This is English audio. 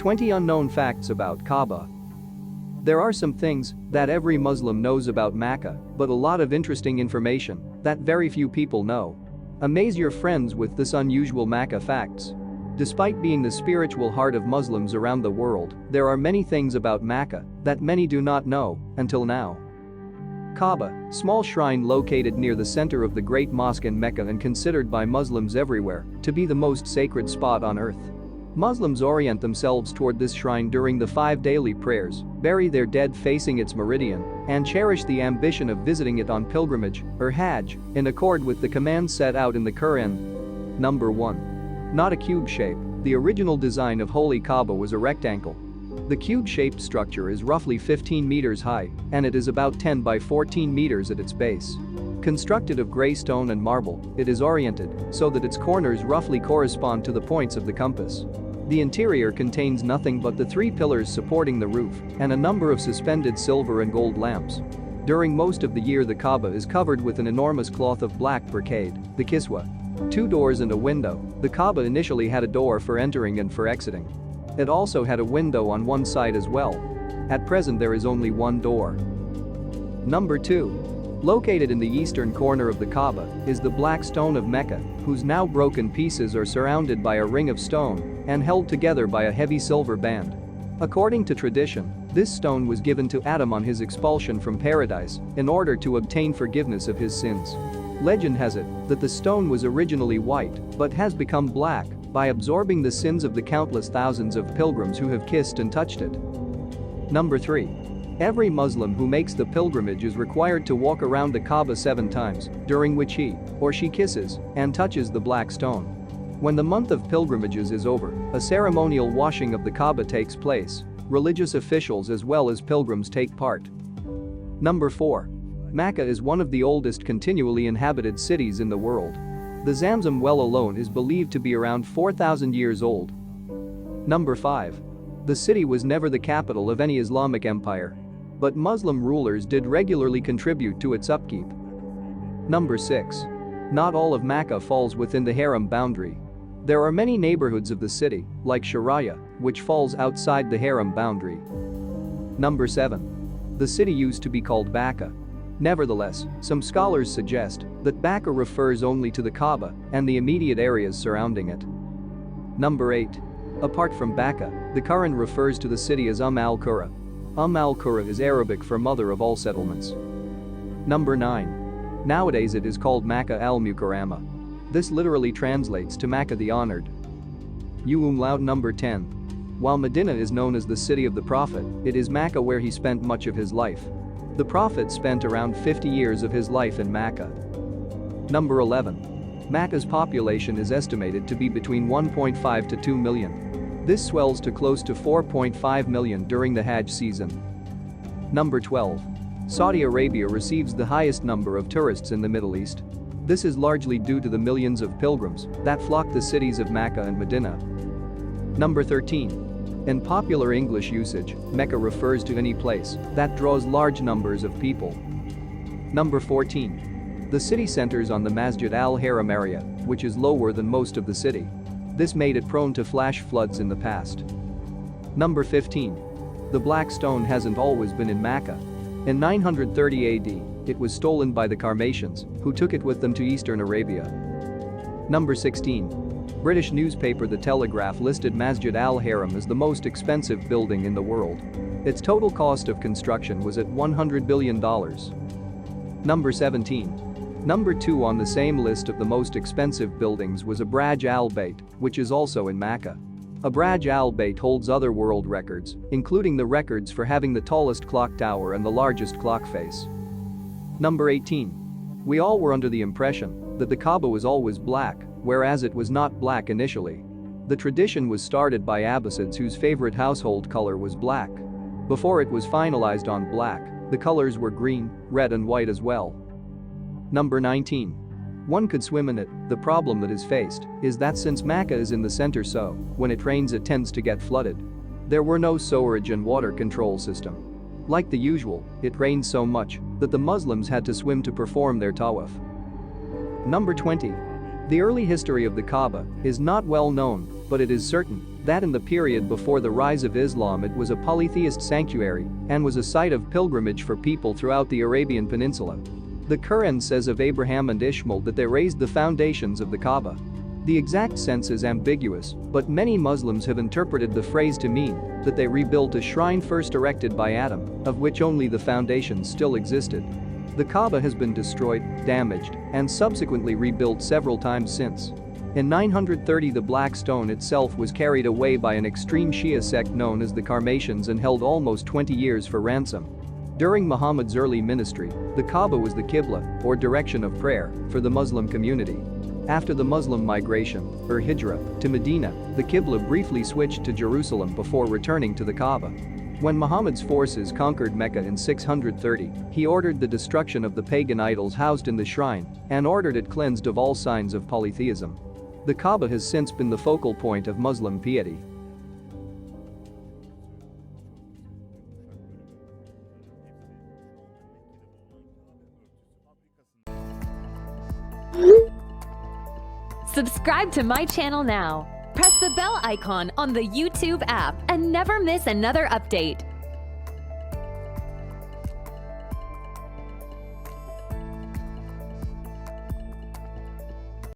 20 Unknown Facts About Kaaba. There are some things that every Muslim knows about Mecca, but a lot of interesting information that very few people know. Amaze your friends with this unusual Mecca facts. Despite being the spiritual heart of Muslims around the world, there are many things about Mecca that many do not know until now. Kaba, small shrine located near the center of the Great Mosque in Mecca and considered by Muslims everywhere to be the most sacred spot on earth. Muslims orient themselves toward this shrine during the 5 daily prayers, bury their dead facing its meridian, and cherish the ambition of visiting it on pilgrimage, or hajj, in accord with the commands set out in the Qur'an. Number 1. Not a cube shape. The original design of Holy Kaaba was a rectangle. The cube-shaped structure is roughly 15 meters high, and it is about 10 by 14 meters at its base. Constructed of gray stone and marble, it is oriented so that its corners roughly correspond to the points of the compass. The interior contains nothing but the 3 pillars supporting the roof and a number of suspended silver and gold lamps. During most of the year, the Kaaba is covered with an enormous cloth of black brocade, the kiswa. 2 doors and a window. The Kaaba initially had a door for entering and for exiting. It also had a window on one side as well. At present there is only 1 door. Number 2. Located in the eastern corner of the Kaaba is the Black Stone of Mecca, whose now broken pieces are surrounded by a ring of stone and held together by a heavy silver band. According to tradition, this stone was given to Adam on his expulsion from paradise in order to obtain forgiveness of his sins. Legend has it that the stone was originally white but has become black by absorbing the sins of the countless thousands of pilgrims who have kissed and touched it. Number 3. Every Muslim who makes the pilgrimage is required to walk around the Kaaba 7 times, during which he or she kisses and touches the black stone. When the month of pilgrimages is over, a ceremonial washing of the Kaaba takes place. Religious officials as well as pilgrims take part. Number 4. Mecca is one of the oldest continually inhabited cities in the world. The Zamzam well alone is believed to be around 4,000 years old. Number 5. The city was never the capital of any Islamic empire, but Muslim rulers did regularly contribute to its upkeep. Number 6. Not all of Mecca falls within the Harem boundary. There are many neighborhoods of the city, like Sharia, which falls outside the Harem boundary. Number 7. The city used to be called Mecca. Nevertheless, some scholars suggest that Mecca refers only to the Kaaba and the immediate areas surrounding it. Number 8. Apart from Mecca, the Qur'an refers to the city as al-Qura. Al-Qura is Arabic for mother of all settlements. Number 9. Nowadays it is called Mecca al-Mukarrama. This literally translates to Mecca the honored. Number 10. While Medina is known as the city of the Prophet, it is Mecca where he spent much of his life. The Prophet spent around 50 years of his life in Mecca. Number 11. Mecca's population is estimated to be between 1.5 to 2 million. This swells to close to 4.5 million during the Hajj season. Number 12. Saudi Arabia receives the highest number of tourists in the Middle East. This is largely due to the millions of pilgrims that flock the cities of Mecca and Medina. Number 13. In popular English usage, Mecca refers to any place that draws large numbers of people. Number 14. The city centers on the Masjid al-Harem area, which is lower than most of the city. This made it prone to flash floods in the past. Number 15. The Black Stone hasn't always been in Mecca. In 930 AD, it was stolen by the Sarmatians, who took it with them to eastern Arabia. Number 16. British newspaper The Telegraph listed Masjid al-Harem as the most expensive building in the world. Its total cost of construction was at $100 billion. Number 17. Number 2 on the same list of the most expensive buildings was Abraj al-Bayt, which is also in Mecca. Abraj al-Bayt holds other world records, including the records for having the tallest clock tower and the largest clock face. Number 18. We all were under the impression that the Kaaba was always black, whereas it was not black initially. The tradition was started by Abbasids whose favorite household color was black. Before it was finalized on black, the colors were green, red and white as well. Number 19. One could swim in it. The problem that is faced is that since Mecca is in the center, so when it rains it tends to get flooded. There were no sewerage and water control system. Like the usual, it rained so much that the Muslims had to swim to perform their tawaf. Number 20. The early history of the Kaaba is not well known, but it is certain that in the period before the rise of Islam it was a polytheist sanctuary and was a site of pilgrimage for people throughout the Arabian Peninsula. The Qur'ān says of Abraham and Ishmael that they raised the foundations of the Kaaba. The exact sense is ambiguous, but many Muslims have interpreted the phrase to mean that they rebuilt a shrine first erected by Adam, of which only the foundations still existed. The Kaaba has been destroyed, damaged, and subsequently rebuilt several times since. In 930 the Black Stone itself was carried away by an extreme Shia sect known as the Karmatians and held almost 20 years for ransom. During Muhammad's early ministry, the Kaaba was the Qibla, or direction of prayer, for the Muslim community. After the Muslim migration, or Hijrah, to Medina, the Qibla briefly switched to Jerusalem before returning to the Kaaba. When Muhammad's forces conquered Mecca in 630, he ordered the destruction of the pagan idols housed in the shrine and ordered it cleansed of all signs of polytheism. The Kaaba has since been the focal point of Muslim piety. Subscribe to my channel now. Press the bell icon on the YouTube app and never miss another update.